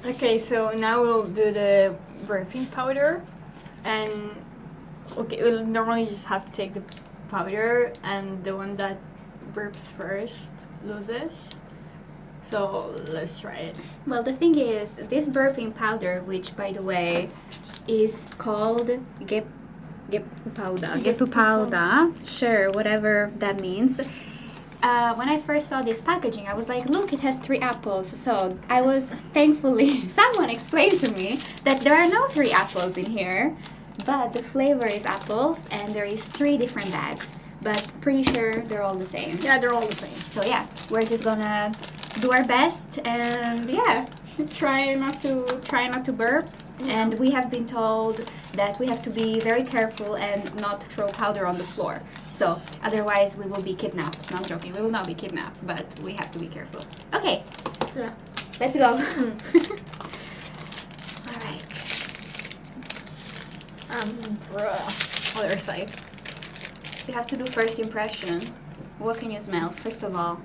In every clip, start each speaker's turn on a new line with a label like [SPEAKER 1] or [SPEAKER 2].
[SPEAKER 1] Okay, so now we'll do the burping powder, and okay, we'll normally just have to take the powder, and the one that burps first loses. So let's try it.
[SPEAKER 2] Well, the thing is, this burping powder, which by the way is called gepp powder, sure, whatever that means. When I first saw this packaging, I was like, look, it has 3 apples. So I was thankfully, someone explained to me that there are no 3 apples in here, but the flavor is apples, and there is 3 different bags. But pretty sure they're all the same.
[SPEAKER 1] Yeah, they're all the same.
[SPEAKER 2] So yeah, we're just gonna do our best, and yeah, try not to burp.
[SPEAKER 1] Yeah.
[SPEAKER 2] And we have been told that we have to be very careful and not throw powder on the floor. So otherwise we will be kidnapped. No, I'm joking. We will not be kidnapped, but we have to be careful. Okay.
[SPEAKER 1] Yeah.
[SPEAKER 2] Let's go. All right.
[SPEAKER 1] Other side.
[SPEAKER 2] We have to do first impression. What can you smell, first of all?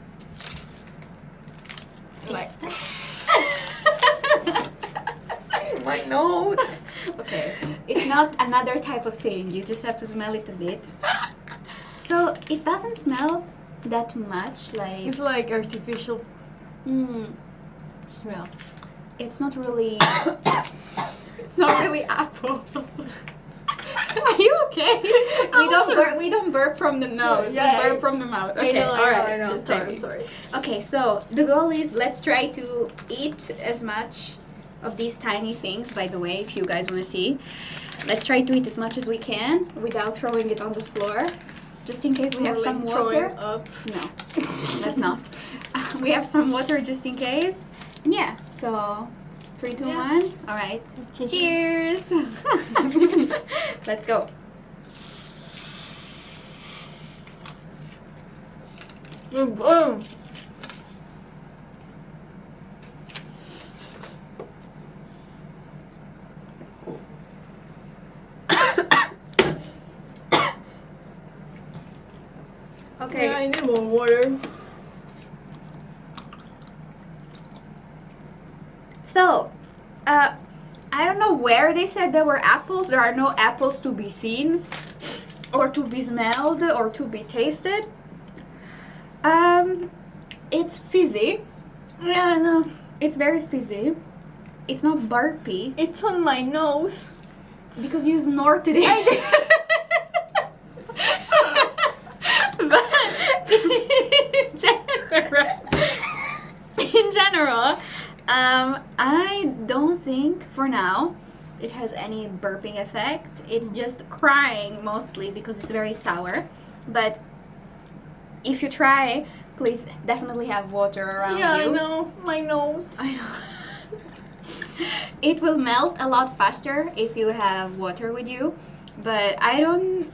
[SPEAKER 1] Like my nose.
[SPEAKER 2] Okay, it's not another type of thing. You just have to smell it a bit. So it doesn't smell that much like.
[SPEAKER 1] It's like artificial smell.
[SPEAKER 2] It's not really.
[SPEAKER 1] It's not really apple.
[SPEAKER 2] Are you okay?
[SPEAKER 1] We don't burp from the nose.
[SPEAKER 2] Yeah,
[SPEAKER 1] we burp from the mouth. Okay,
[SPEAKER 2] all
[SPEAKER 1] I
[SPEAKER 2] right.
[SPEAKER 1] know.
[SPEAKER 2] Just
[SPEAKER 1] Sorry,
[SPEAKER 2] checking.
[SPEAKER 1] sorry.
[SPEAKER 2] Okay, so the goal is let's try to eat as much of these tiny things. By the way, if you guys want to see, let's try to eat as much as we can without throwing it on the floor, just in case we have some water.
[SPEAKER 1] Up.
[SPEAKER 2] No, that's not. We have some water just in case. And yeah, so 3, 2, 1. All right. Cheers. Let's go.
[SPEAKER 1] Boom.
[SPEAKER 2] Okay.
[SPEAKER 1] Yeah, I need more water.
[SPEAKER 2] So, I don't know where they said there were apples. There are no apples to be seen, or to be smelled, or to be tasted. It's fizzy.
[SPEAKER 1] Yeah, I know.
[SPEAKER 2] It's very fizzy. It's not burpy
[SPEAKER 1] It's on my nose.
[SPEAKER 2] because you snorted it. But in general, I don't think for now it has any burping effect. It's just crying mostly because it's very sour. But if you try, please definitely have water around you.
[SPEAKER 1] Yeah, I know. My nose.
[SPEAKER 2] I know. It will melt a lot faster if you have water with you, but I didn't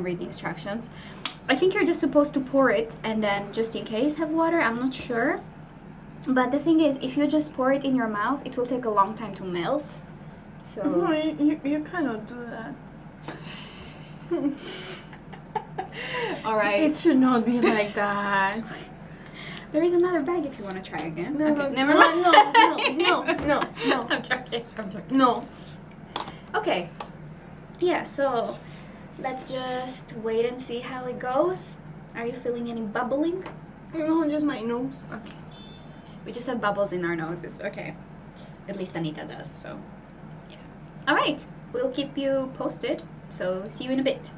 [SPEAKER 2] read the instructions. I think you're just supposed to pour it and then just in case have water. I'm not sure. But the thing is, if you just pour it in your mouth, it will take a long time to melt. So
[SPEAKER 1] No, you cannot do that.
[SPEAKER 2] all right.
[SPEAKER 1] It should not be like that.
[SPEAKER 2] There is another bag if you want to try again.
[SPEAKER 1] No,
[SPEAKER 2] Okay,
[SPEAKER 1] no,
[SPEAKER 2] never mind.
[SPEAKER 1] No.
[SPEAKER 2] I'm joking.
[SPEAKER 1] No.
[SPEAKER 2] Okay. Yeah, so let's just wait and see how it goes. Are you feeling any bubbling?
[SPEAKER 1] No, just my nose.
[SPEAKER 2] Okay. We just have bubbles in our noses. Okay. At least Anita does, so yeah. All right. We'll keep you posted. So see you in a bit.